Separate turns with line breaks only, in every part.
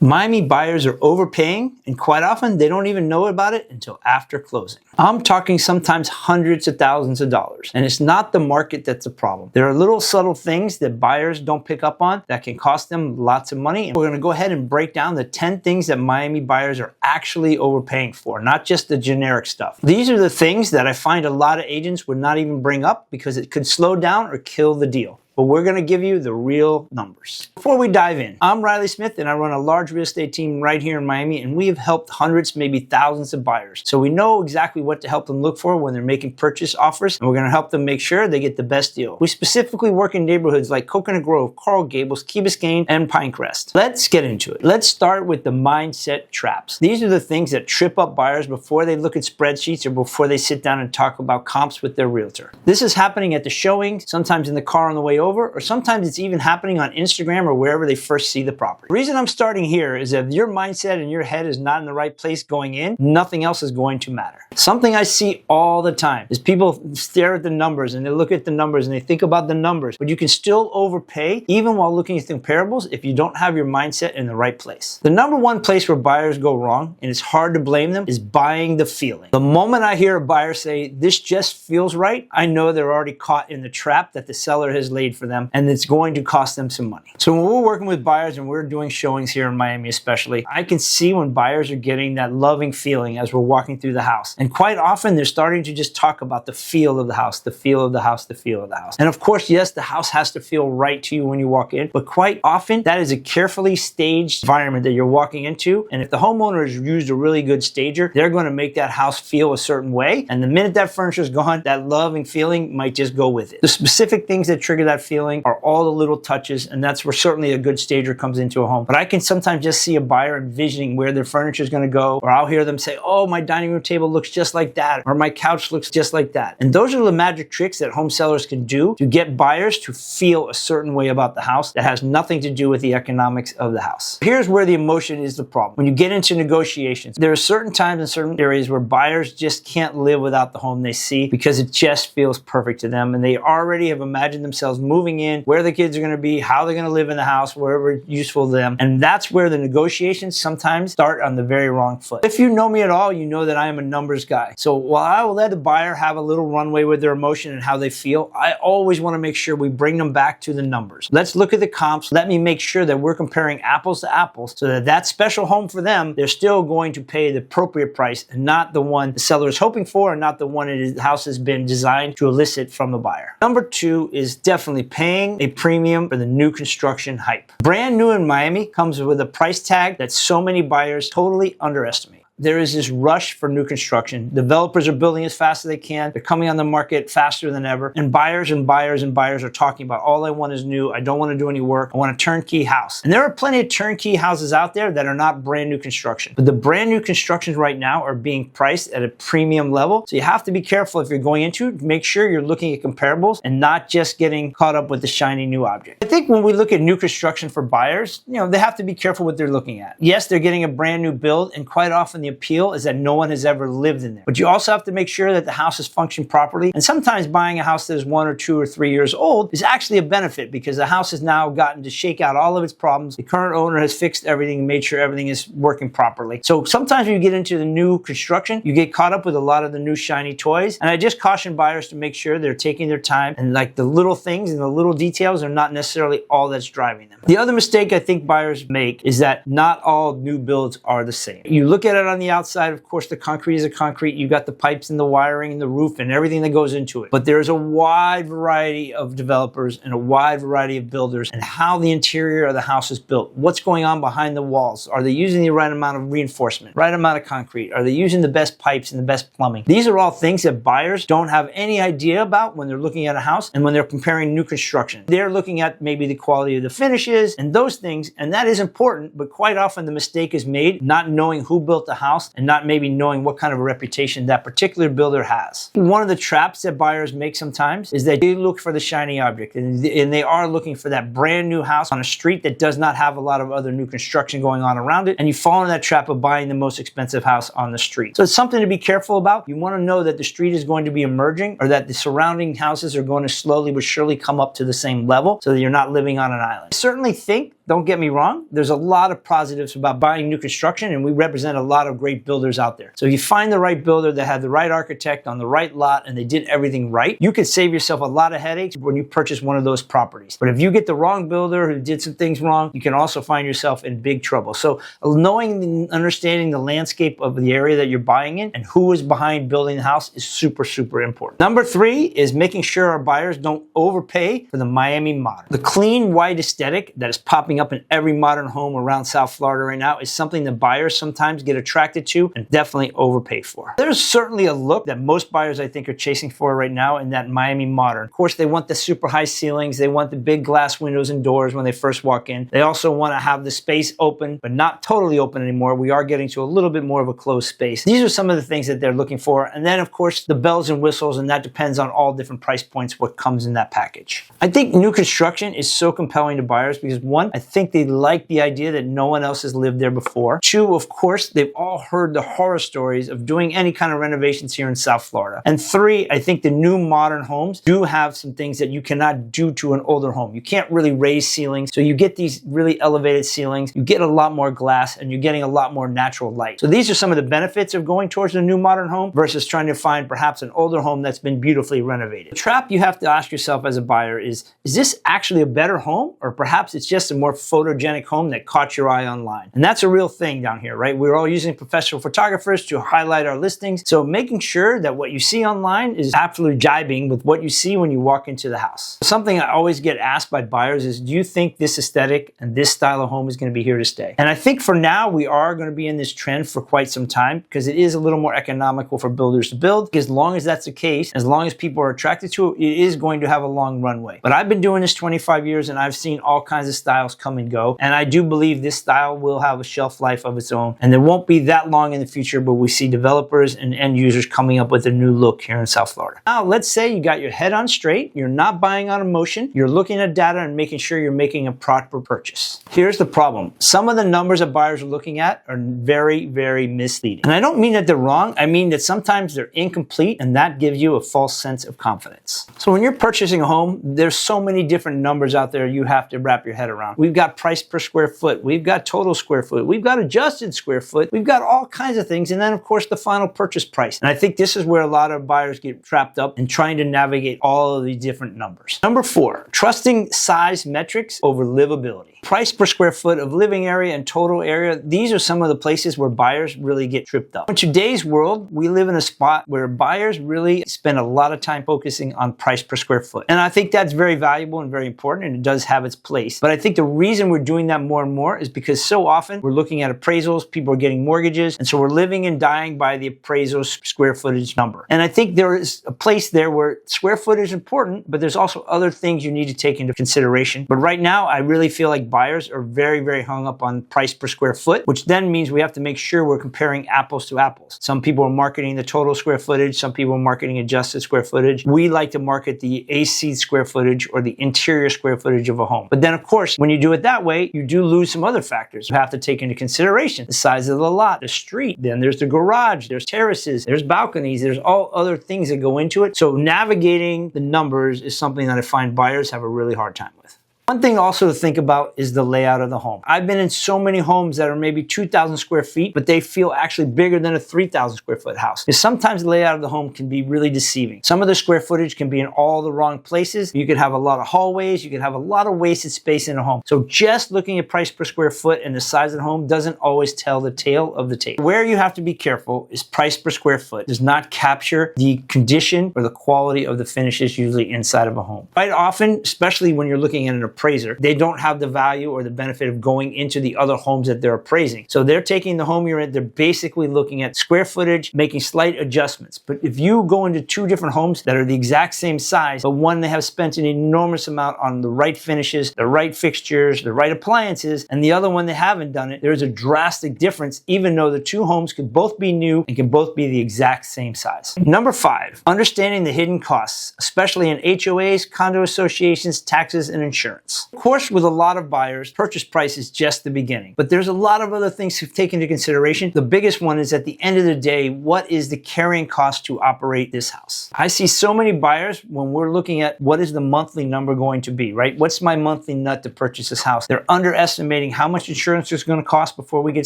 Miami buyers are overpaying, and quite often they don't even know about it until after closing. I'm talking sometimes hundreds of thousands of dollars, and it's not the market that's the problem. There are little subtle things that buyers don't pick up on that can cost them lots of money. And we're going to go ahead and break down the 10 things that Miami buyers are actually overpaying for, not just the generic stuff. These are the things that I find a lot of agents would not even bring up because it could slow down or kill the deal. But we're going to give you the real numbers. Before we dive in, I'm Riley Smith and I run a large real estate team right here in Miami, and we have helped hundreds, maybe thousands of buyers. So we know exactly what to help them look for when they're making purchase offers, and we're going to help them make sure they get the best deal. We specifically work in neighborhoods like Coconut Grove, Gables, Biscayne, and Pinecrest. Let's get into it. Let's start with the mindset traps. These are the things that trip up buyers before they look at spreadsheets or before they sit down and talk about comps with their realtor. This is happening at the showings, sometimes in the car on the way over, or sometimes it's even happening on Instagram or wherever they first see the property. The reason I'm starting here is that if your mindset and your head is not in the right place going in, nothing else is going to matter. Something I see all the time is people stare at the numbers and they look at the numbers and they think about the numbers, but you can still overpay even while looking at the comparables if you don't have your mindset in the right place. The number one place where buyers go wrong, and it's hard to blame them, is buying the feeling. The moment I hear a buyer say, "This just feels right," I know they're already caught in the trap that the seller has laid for them, and it's going to cost them some money. So when we're working with buyers and we're doing showings here in Miami especially, I can see when buyers are getting that loving feeling as we're walking through the house. And quite often they're starting to just talk about the feel of the house, the feel of the house, the feel of the house. And of course, yes, the house has to feel right to you when you walk in, but quite often that is a carefully staged environment that you're walking into. And if the homeowner has used a really good stager, they're going to make that house feel a certain way. And the minute that furniture is gone, that loving feeling might just go with it. The specific things that trigger that feeling are all the little touches, and that's where certainly a good stager comes into a home. But I can sometimes just see a buyer envisioning where their furniture is going to go, or I'll hear them say, "Oh, my dining room table looks just like that," or "My couch looks just like that." And those are the magic tricks that home sellers can do to get buyers to feel a certain way about the house that has nothing to do with the economics of the house. Here's where the emotion is the problem. When you get into negotiations, there are certain times in certain areas where buyers just can't live without the home they see because it just feels perfect to them, and they already have imagined themselves moving in, where the kids are going to be, how they're going to live in the house, wherever it's useful to them. And that's where the negotiations sometimes start on the very wrong foot. If you know me at all, you know that I am a numbers guy. So while I will let the buyer have a little runway with their emotion and how they feel, I always want to make sure we bring them back to the numbers. Let's look at the comps. Let me make sure that we're comparing apples to apples so that that special home for them, they're still going to pay the appropriate price and not the one the seller is hoping for, and not the one the house has been designed to elicit from the buyer. Number two is definitely paying a premium for the new construction hype. Brand new in Miami comes with a price tag that so many buyers totally underestimate. There is this rush for new construction. Developers are building as fast as they can. They're coming on the market faster than ever. And buyers are talking about, all I want is new. I don't want to do any work. I want a turnkey house. And there are plenty of turnkey houses out there that are not brand new construction. But the brand new constructions right now are being priced at a premium level. So you have to be careful if you're going into it. Make sure you're looking at comparables and not just getting caught up with the shiny new object. I think when we look at new construction for buyers, they have to be careful what they're looking at. Yes, they're getting a brand new build, and quite often the appeal is that no one has ever lived in there. But you also have to make sure that the house is functioning properly. And sometimes buying a house that is 1 or 2 or 3 years old is actually a benefit because the house has now gotten to shake out all of its problems. The current owner has fixed everything and made sure everything is working properly. So sometimes when you get into the new construction, you get caught up with a lot of the new shiny toys. And I just caution buyers to make sure they're taking their time, and like the little things and the little details are not necessarily all that's driving them. The other mistake I think buyers make is that not all new builds are the same. You look at it on the outside, of course, the concrete is a concrete. You got the pipes and the wiring and the roof and everything that goes into it. But there's a wide variety of developers and a wide variety of builders and how the interior of the house is built. What's going on behind the walls? Are they using the right amount of reinforcement, right amount of concrete? Are they using the best pipes and the best plumbing? These are all things that buyers don't have any idea about when they're looking at a house and when they're comparing new construction. They're looking at maybe the quality of the finishes and those things, and that is important, but quite often the mistake is made not knowing who built the house and not maybe knowing what kind of a reputation that particular builder has. One of the traps that buyers make sometimes is that they look for the shiny object, and they are looking for that brand new house on a street that does not have a lot of other new construction going on around it, and you fall into that trap of buying the most expensive house on the street. So it's something to be careful about. You want to know that the street is going to be emerging, or that the surrounding houses are going to slowly but surely come up to the same level so that you're not living on an island. I certainly think Don't get me wrong. There's a lot of positives about buying new construction, and we represent a lot of great builders out there. So if you find the right builder that had the right architect on the right lot and they did everything right, you could save yourself a lot of headaches when you purchase one of those properties. But if you get the wrong builder who did some things wrong, you can also find yourself in big trouble. So knowing and understanding the landscape of the area that you're buying in and who is behind building the house is super, super important. Number 3 is making sure our buyers don't overpay for the Miami modern. The clean, white aesthetic that is popping up in every modern home around South Florida right now is something that buyers sometimes get attracted to and definitely overpay for. There's certainly a look that most buyers, I think, are chasing for right now in that Miami modern. Of course, they want the super high ceilings. They want the big glass windows and doors when they first walk in. They also want to have the space open, but not totally open anymore. We are getting to a little bit more of a closed space. These are some of the things that they're looking for. And then, of course, the bells and whistles, and that depends on all different price points, what comes in that package. I think new construction is so compelling to buyers because, one, I think they like the idea that no one else has lived there before. 2, of course, they've all heard the horror stories of doing any kind of renovations here in South Florida. And 3, I think the new modern homes do have some things that you cannot do to an older home. You can't really raise ceilings, so you get these really elevated ceilings, you get a lot more glass, and you're getting a lot more natural light. So these are some of the benefits of going towards a new modern home versus trying to find perhaps an older home that's been beautifully renovated. The trap you have to ask yourself as a buyer is this actually a better home, or perhaps it's just a more photogenic home that caught your eye online? And that's a real thing down here, right? We're all using professional photographers to highlight our listings, so making sure that what you see online is absolutely jibing with what you see when you walk into the house. Something I always get asked by buyers is, do you think this aesthetic and this style of home is going to be here to stay? And I think for now, we are going to be in this trend for quite some time because it is a little more economical for builders to build. As long as that's the case, as long as people are attracted to it, it is going to have a long runway. But I've been doing this 25 years and I've seen all kinds of styles come and go. And I do believe this style will have a shelf life of its own. And there won't be that long in the future, but we see developers and end users coming up with a new look here in South Florida. Now, let's say you got your head on straight. You're not buying on emotion. You're looking at data and making sure you're making a proper purchase. Here's the problem. Some of the numbers that buyers are looking at are very, very misleading. And I don't mean that they're wrong. I mean that sometimes they're incomplete, and that gives you a false sense of confidence. So when you're purchasing a home, there's so many different numbers out there you have to wrap your head around. We've got price per square foot. We've got total square foot. We've got adjusted square foot. We've got all kinds of things. And then, of course, the final purchase price. And I think this is where a lot of buyers get trapped up in trying to navigate all of these different numbers. Number 4, trusting size metrics over livability. Price per square foot of living area and total area, these are some of the places where buyers really get tripped up. In today's world, we live in a spot where buyers really spend a lot of time focusing on price per square foot. And I think that's very valuable and very important, and it does have its place. But I think the reason we're doing that more and more is because so often we're looking at appraisals, people are getting mortgages, and so we're living and dying by the appraisal square footage number. And I think there is a place there where square footage is important, but there's also other things you need to take into consideration. But right now, I really feel like buyers are very, very hung up on price per square foot, which then means we have to make sure we're comparing apples to apples. Some people are marketing the total square footage. Some people are marketing adjusted square footage. We like to market the AC square footage or the interior square footage of a home. But then, of course, when you do it that way, you do lose some other factors you have to take into consideration. The size of the lot, the street, then there's the garage, there's terraces, there's balconies, there's all other things that go into it. So navigating the numbers is something that I find buyers have a really hard time with. One thing also to think about is the layout of the home. I've been in so many homes that are maybe 2,000 square feet, but they feel actually bigger than a 3,000 square foot house. Because sometimes the layout of the home can be really deceiving. Some of the square footage can be in all the wrong places. You could have a lot of hallways. You could have a lot of wasted space in a home. So just looking at price per square foot and the size of the home doesn't always tell the tale of the tape. Where you have to be careful is price per square foot does not capture the condition or the quality of the finishes usually inside of a home. Quite often, especially when you're looking at an appraiser, they don't have the value or the benefit of going into the other homes that they're appraising. So they're taking the home you're in, they're basically looking at square footage, making slight adjustments. But if you go into 2 different homes that are the exact same size, but one they have spent an enormous amount on the right finishes, the right fixtures, the right appliances, and the other one they haven't done it, there's a drastic difference, even though the 2 homes could both be new and can both be the exact same size. Number 5, understanding the hidden costs, especially in HOAs, condo associations, taxes, and insurance. insurance. Of course, with a lot of buyers, purchase price is just the beginning, but there's a lot of other things to take into consideration. The biggest one is at the end of the day, what is the carrying cost to operate this house? I see so many buyers when we're looking at what is the monthly number going to be, right? What's my monthly nut to purchase this house? They're underestimating how much insurance is going to cost before we get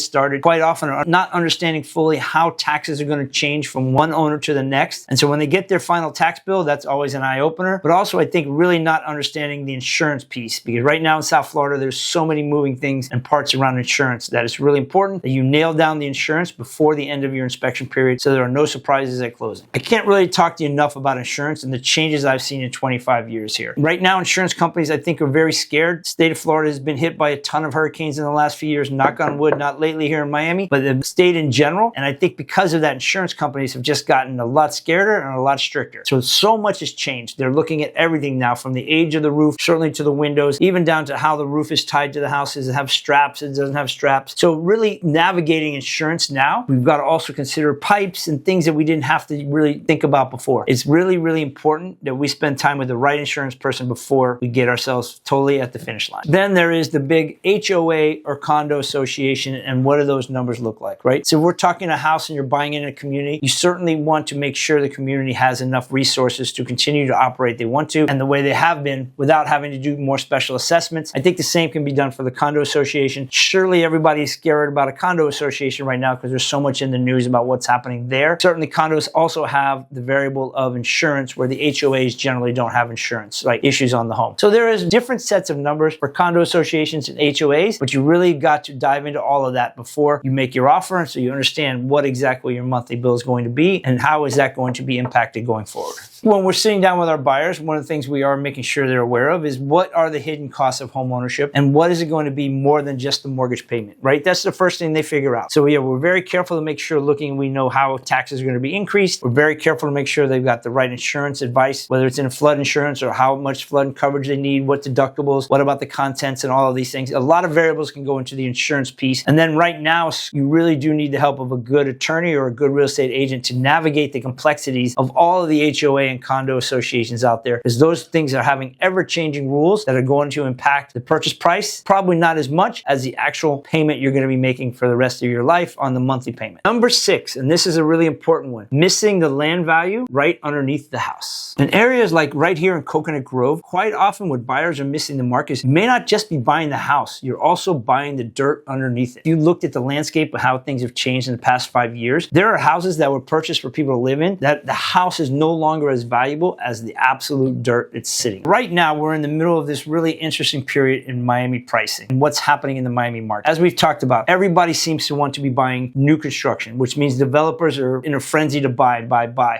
started. Quite often are not understanding fully how taxes are going to change from one owner to the next. And so when they get their final tax bill, that's always an eye opener. But also I think really not understanding the insurance piece, because right now in South Florida, there's so many moving things and parts around insurance that it's really important that you nail down the insurance before the end of your inspection period so there are no surprises at closing. I can't really talk to you enough about insurance and the changes I've seen in 25 years here. Right now, insurance companies, I think, are very scared. The state of Florida has been hit by a ton of hurricanes in the last few years, knock on wood, not lately here in Miami, but the state in general. And I think because of that, insurance companies have just gotten a lot scarier and a lot stricter. So much has changed. They're looking at everything now, from the age of the roof, certainly to the windows, even down to how the roof is tied to the house. Does it have straps? It doesn't have straps. So really navigating insurance now, we've got to also consider pipes and things that we didn't have to really think about before. It's really, really important that we spend time with the right insurance person before we get ourselves totally at the finish line. Then there is the big HOA or condo association, and what do those numbers look like, right? So if we're talking a house and you're buying in a community, you certainly want to make sure the community has enough resources to continue to operate they want to, and the way they have been, without having to do more special assessments. I think the same can be done for the condo association. Surely everybody's scared about a condo association right now because there's so much in the news about what's happening there. Certainly condos also have the variable of insurance, where the HOAs generally don't have insurance, like issues on the home. So there is different sets of numbers for condo associations and HOAs, but you really got to dive into all of that before you make your offer, so you understand what exactly your monthly bill is going to be and how is that going to be impacted going forward. When we're sitting down with our buyers, one of the things we are making sure they're aware of is what are the hidden costs of home ownership, and what is it going to be more than just the mortgage payment, right? That's the first thing they figure out. So yeah, we're very careful to make sure we know how taxes are going to be increased. We're very careful to make sure they've got the right insurance advice, whether it's in flood insurance or how much flood coverage they need, what deductibles, what about the contents and all of these things. A lot of variables can go into the insurance piece. And then right now, you really do need the help of a good attorney or a good real estate agent to navigate the complexities of all of the HOA and condo associations out there, because those things are having ever-changing rules that are going to impact the purchase price, probably not as much as the actual payment you're going to be making for the rest of your life on the monthly payment. Number 6, and this is a really important one, missing the land value right underneath the house. In areas like right here in Coconut Grove, quite often what buyers are missing the mark is you may not just be buying the house, you're also buying the dirt underneath it. If you looked at the landscape of how things have changed in the past 5 years, there are houses that were purchased for people to live in that the house is no longer as valuable as the absolute dirt it's sitting. Right now, we're in the middle of this really interesting period in Miami pricing and what's happening in the Miami market. As we've talked about, everybody seems to want to be buying new construction, which means developers are in a frenzy to buy.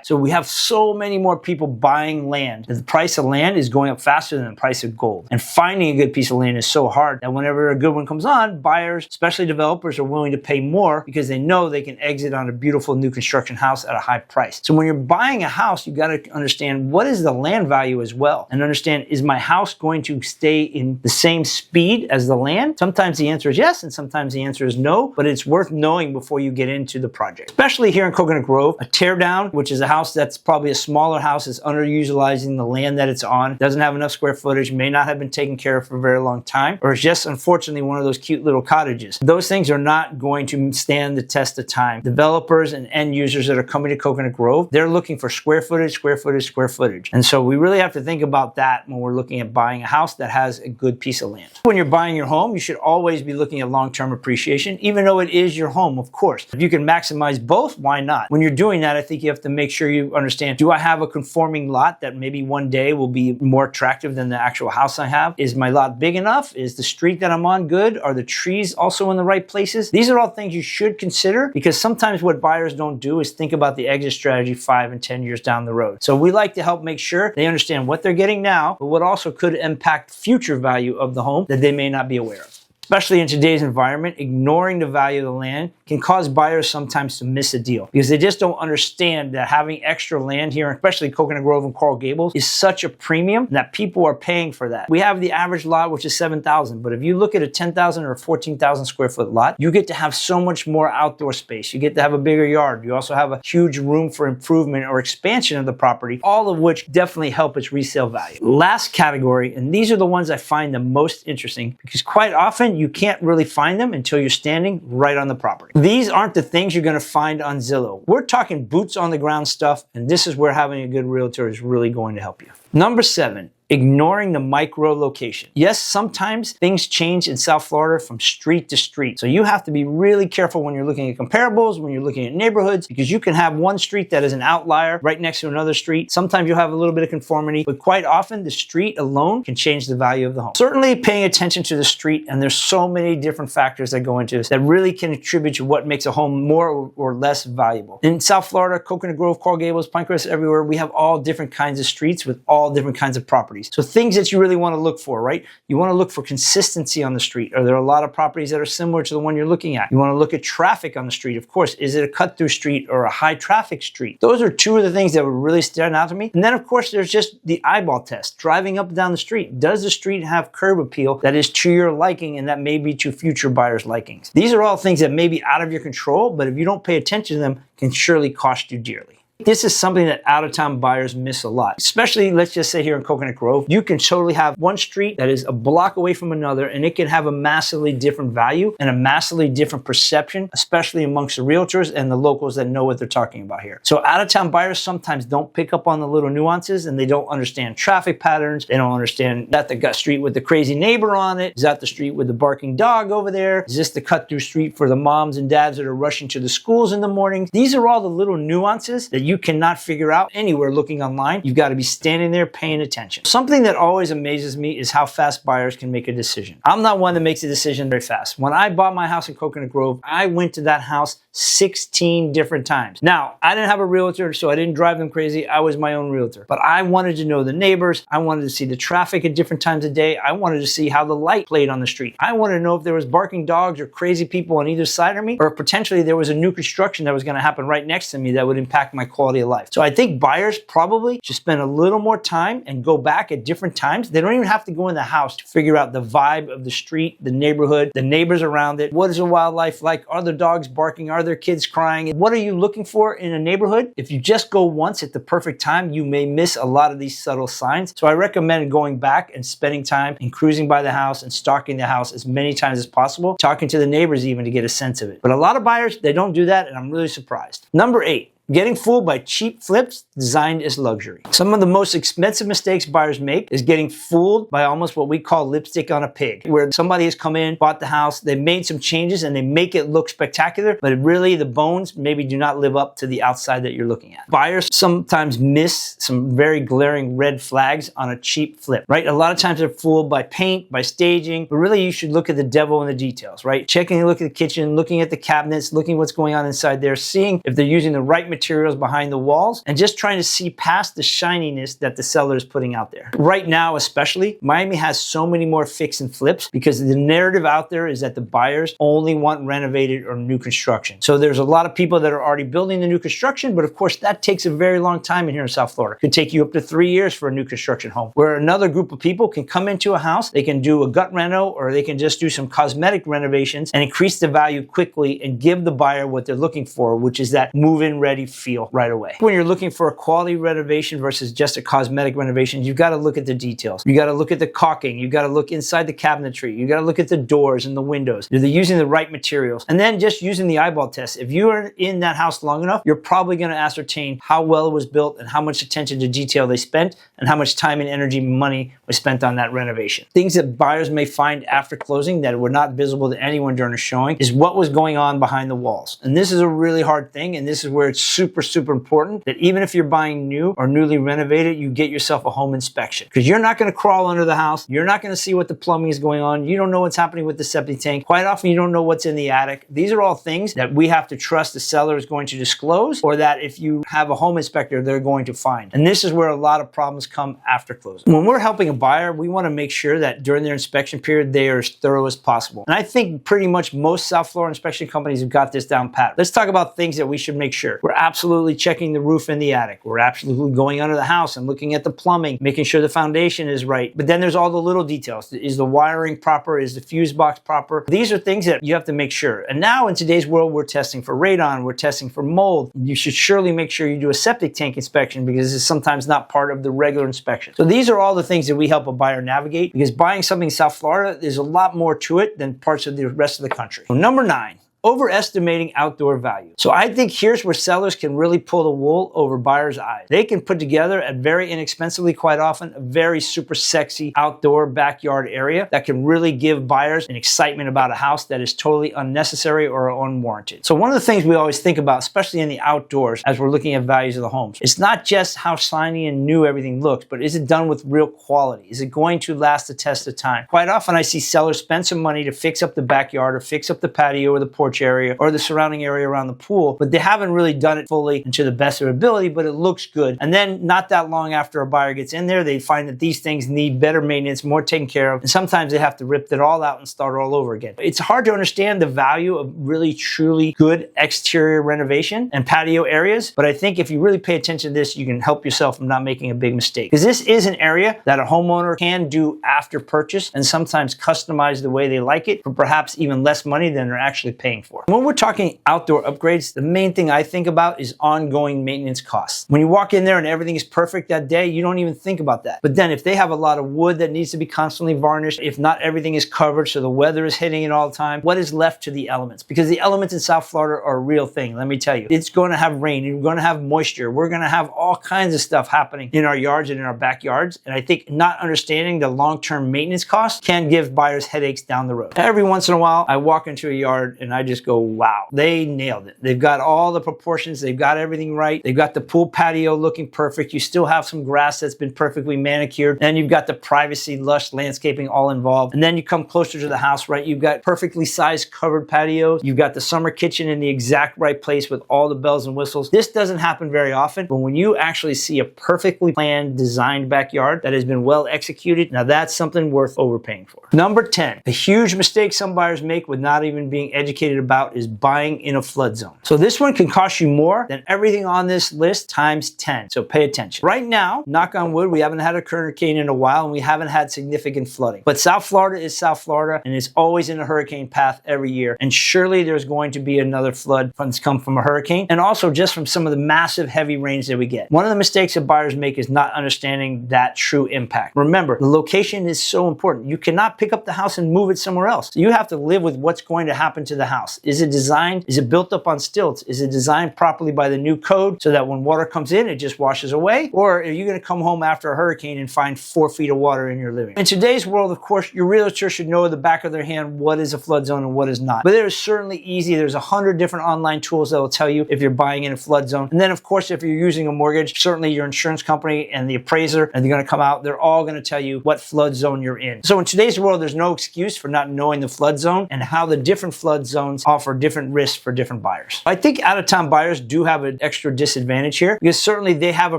So we have so many more people buying land. The price of land is going up faster than the price of gold. And finding a good piece of land is so hard that whenever a good one comes on, buyers, especially developers, are willing to pay more because they know they can exit on a beautiful new construction house at a high price. So when you're buying a house, you got to understand what is the land value as well, and understand, is my house going to stay in the same speed as the land? Sometimes the answer is yes, and sometimes the answer is no, but it's worth knowing before you get into the project. Especially here in Coconut Grove, a tear down, which is a house that's probably a smaller house, is underutilizing the land that it's on, doesn't have enough square footage, may not have been taken care of for a very long time, or it's just unfortunately one of those cute little cottages. Those things are not going to stand the test of time. Developers and end users that are coming to Coconut Grove, they're looking for square footage, square footage, square footage. And so we really have to think about that when we're looking at buying a house that has a good piece of land. When you're buying your home, you should always be looking at long-term appreciation, even though it is your home, of course. If you can maximize both, why not? When you're doing that, I think you have to make sure you understand, do I have a conforming lot that maybe one day will be more attractive than the actual house I have? Is my lot big enough? Is the street that I'm on good? Are the trees also in the right places? These are all things you should consider, because sometimes what buyers don't do is think about the exit strategy 5 and 10 years down the road. So we like to help make sure they understand what they're getting now, but what also could impact future value of the home that they may not be aware of. Especially in today's environment, ignoring the value of the land can cause buyers sometimes to miss a deal because they just don't understand that having extra land here, especially Coconut Grove and Coral Gables, is such a premium that people are paying for that. We have the average lot, which is 7,000, but if you look at a 10,000 or 14,000 square foot lot, you get to have so much more outdoor space. You get to have a bigger yard. You also have a huge room for improvement or expansion of the property, all of which definitely help its resale value. Last category, and these are the ones I find the most interesting because quite often you can't really find them until you're standing right on the property. These aren't the things you're going to find on Zillow. We're talking boots on the ground stuff, and this is where having a good realtor is really going to help you. Number 7, ignoring the micro location. Yes, sometimes things change in South Florida from street to street. So you have to be really careful when you're looking at comparables, when you're looking at neighborhoods, because you can have one street that is an outlier right next to another street. Sometimes you'll have a little bit of conformity, but quite often the street alone can change the value of the home. Certainly paying attention to the street, and there's so many different factors that go into this that really can attribute to what makes a home more or less valuable. In South Florida, Coconut Grove, Coral Gables, Pinecrest, everywhere, we have all different kinds of streets with all different kinds of properties. So things that you really want to look for, right? You want to look for consistency on the street. Are there a lot of properties that are similar to the one you're looking at? You want to look at traffic on the street. Of course, is it a cut-through street or a high traffic street? Those are two of the things that would really stand out to me. And then of course, there's just the eyeball test. Driving up and down the street. Does the street have curb appeal that is to your liking and that may be to future buyers' likings? These are all things that may be out of your control, but if you don't pay attention to them, can surely cost you dearly. This is something that out-of-town buyers miss a lot, especially, let's just say here in Coconut Grove, you can totally have one street that is a block away from another, and it can have a massively different value and a massively different perception, especially amongst the realtors and the locals that know what they're talking about here. So out-of-town buyers sometimes don't pick up on the little nuances, and they don't understand traffic patterns. They don't understand that the street with the crazy neighbor on it. Is that the street with the barking dog over there? Is this the cut-through street for the moms and dads that are rushing to the schools in the morning? These are all the little nuances that you cannot figure out anywhere looking online. You've got to be standing there paying attention. Something that always amazes me is how fast buyers can make a decision. I'm not one that makes a decision very fast. When I bought my house in Coconut Grove, I went to that house 16 different times. Now, I didn't have a realtor, so I didn't drive them crazy. I was my own realtor. But I wanted to know the neighbors. I wanted to see the traffic at different times of day. I wanted to see how the light played on the street. I wanted to know if there was barking dogs or crazy people on either side of me, or potentially there was a new construction that was going to happen right next to me that would impact my quality of life. So I think buyers probably should spend a little more time and go back at different times. They don't even have to go in the house to figure out the vibe of the street, the neighborhood, the neighbors around it. What is the wildlife like? Are the dogs barking? Are there kids crying? What are you looking for in a neighborhood? If you just go once at the perfect time, you may miss a lot of these subtle signs. So I recommend going back and spending time and cruising by the house and stalking the house as many times as possible, talking to the neighbors even to get a sense of it. But a lot of buyers, they don't do that, and I'm really surprised. Number 8. Getting fooled by cheap flips designed as luxury. Some of the most expensive mistakes buyers make is getting fooled by almost what we call lipstick on a pig, where somebody has come in, bought the house, they made some changes and they make it look spectacular, but really the bones maybe do not live up to the outside that you're looking at. Buyers sometimes miss some very glaring red flags on a cheap flip, right? A lot of times they're fooled by paint, by staging, but really you should look at the devil in the details, right? Checking a look at the kitchen, looking at the cabinets, looking what's going on inside there, seeing if they're using the right materials behind the walls, and just trying to see past the shininess that the seller is putting out there. Right now, especially, Miami has so many more fix and flips because the narrative out there is that the buyers only want renovated or new construction. So there's a lot of people that are already building the new construction, but of course that takes a very long time in here in South Florida. It could take you up to 3 years for a new construction home, where another group of people can come into a house, they can do a gut reno, or they can just do some cosmetic renovations and increase the value quickly and give the buyer what they're looking for, which is that move-in ready feel right away. When you're looking for a quality renovation versus just a cosmetic renovation, you've got to look at the details. You got to look at the caulking. You got to look inside the cabinetry. You got to look at the doors and the windows. Are they using the right materials? And then just using the eyeball test. If you are in that house long enough, you're probably going to ascertain how well it was built and how much attention to detail they spent and how much time and energy and money was spent on that renovation. Things that buyers may find after closing that were not visible to anyone during a showing is what was going on behind the walls. And this is a really hard thing, and this is where it's super, super important that even if you're buying new or newly renovated, you get yourself a home inspection, because you're not going to crawl under the house. You're not going to see what the plumbing is going on. You don't know what's happening with the septic tank. Quite often, you don't know what's in the attic. These are all things that we have to trust the seller is going to disclose, or that if you have a home inspector, they're going to find. And this is where a lot of problems come after closing. When we're helping a buyer, we want to make sure that during their inspection period, they are as thorough as possible. And I think pretty much most South Florida inspection companies have got this down pat. Let's talk about things that we should make sure. We're absolutely checking the roof in the attic. We're absolutely going under the house and looking at the plumbing, making sure the foundation is right. But then there's all the little details. Is the wiring proper? Is the fuse box proper? These are things that you have to make sure. And now in today's world, we're testing for radon, we're testing for mold. You should surely make sure you do a septic tank inspection, because this is sometimes not part of the regular inspection. So these are all the things that we help a buyer navigate, because buying something in South Florida, there's a lot more to it than parts of the rest of the country. So number 9. Overestimating outdoor value. So I think here's where sellers can really pull the wool over buyers' eyes. They can put together at very inexpensively, quite often, a very super sexy outdoor backyard area that can really give buyers an excitement about a house that is totally unnecessary or unwarranted. So one of the things we always think about, especially in the outdoors, as we're looking at values of the homes, it's not just how shiny and new everything looks, but is it done with real quality? Is it going to last the test of time? Quite often I see sellers spend some money to fix up the backyard or fix up the patio or the porch area or the surrounding area around the pool, but they haven't really done it fully and to the best of their ability, but it looks good. And then not that long after a buyer gets in there, they find that these things need better maintenance, more taken care of, and sometimes they have to rip it all out and start all over again. It's hard to understand the value of really truly good exterior renovation and patio areas, but I think if you really pay attention to this, you can help yourself from not making a big mistake, because this is an area that a homeowner can do after purchase and sometimes customize the way they like it for perhaps even less money than they're actually paying for. When we're talking outdoor upgrades, the main thing I think about is ongoing maintenance costs. When you walk in there and everything is perfect that day, you don't even think about that. But then if they have a lot of wood that needs to be constantly varnished, if not everything is covered so the weather is hitting it all the time, what is left to the elements? Because the elements in South Florida are a real thing, let me tell you. It's going to have rain, you're going to have moisture, we're going to have all kinds of stuff happening in our yards and in our backyards. And I think not understanding the long-term maintenance costs can give buyers headaches down the road. Every once in a while, I walk into a yard and I just go, wow, they nailed it. They've got all the proportions, they've got everything right. They've got the pool patio looking perfect. You still have some grass that's been perfectly manicured. Then you've got the privacy, lush landscaping all involved. And then you come closer to the house, right? You've got perfectly sized covered patios. You've got the summer kitchen in the exact right place with all the bells and whistles. This doesn't happen very often, but when you actually see a perfectly planned, designed backyard that has been well executed, now that's something worth overpaying for. Number 10, a huge mistake some buyers make with not even being educated about is buying in a flood zone. So this one can cost you more than everything on this list times 10. So pay attention. Right now, knock on wood, we haven't had a hurricane in a while and we haven't had significant flooding. But South Florida is South Florida and it's always in a hurricane path every year. And surely there's going to be another flood that's come from a hurricane and also just from some of the massive heavy rains that we get. One of the mistakes that buyers make is not understanding that true impact. Remember, the location is so important. You cannot pick up the house and move it somewhere else. So you have to live with what's going to happen to the house. Is it designed? Is it built up on stilts? Is it designed properly by the new code so that when water comes in, it just washes away? Or are you going to come home after a hurricane and find 4 feet of water in your living room? In today's world, of course, your realtor should know at the back of their hand what is a flood zone and what is not. But there's certainly easy. There's 100 different online tools that will tell you if you're buying in a flood zone. And then, of course, if you're using a mortgage, certainly your insurance company and the appraiser, and they're going to come out, they're all going to tell you what flood zone you're in. So in today's world, there's no excuse for not knowing the flood zone and how the different flood zones offer different risks for different buyers. I think out-of-town buyers do have an extra disadvantage here because certainly they have a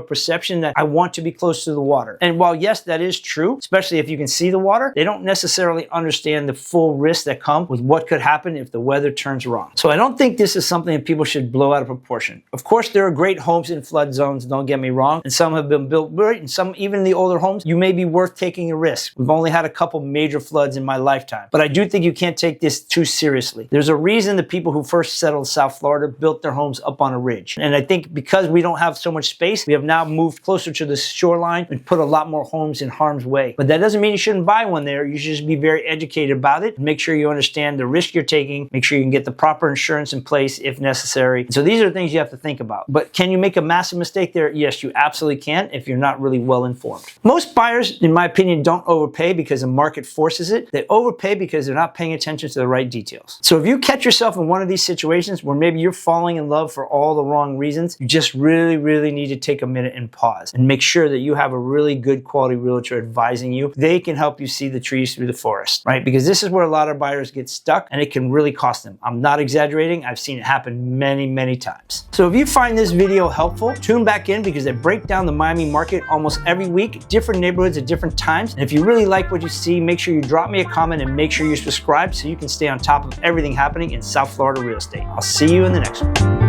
perception that I want to be close to the water. And while yes, that is true, especially if you can see the water, they don't necessarily understand the full risks that come with what could happen if the weather turns wrong. So I don't think this is something that people should blow out of proportion. Of course, there are great homes in flood zones, don't get me wrong, and some have been built right, and some, even the older homes, you may be worth taking a risk. We've only had a couple major floods in my lifetime, but I do think you can't take this too seriously. There's a reason the people who first settled South Florida built their homes up on a ridge. And I think because we don't have so much space, we have now moved closer to the shoreline and put a lot more homes in harm's way. But that doesn't mean you shouldn't buy one there. You should just be very educated about it. Make sure you understand the risk you're taking. Make sure you can get the proper insurance in place if necessary. So these are things you have to think about. But can you make a massive mistake there? Yes, you absolutely can if you're not really well informed. Most buyers, in my opinion, don't overpay because the market forces it. They overpay because they're not paying attention to the right details. So if you catch catch yourself in one of these situations where maybe you're falling in love for all the wrong reasons, you just really need to take a minute and pause and make sure that you have a really good quality realtor advising you. They can help you see the trees through the forest, right? Because this is where a lot of buyers get stuck and it can really cost them. I'm not exaggerating. I've seen it happen many times. So if you find this video helpful, tune back in because I break down the Miami market almost every week, different neighborhoods at different times. And if you really like what you see, make sure you drop me a comment and make sure you subscribe so you can stay on top of everything happening in South Florida real estate. I'll see you in the next one.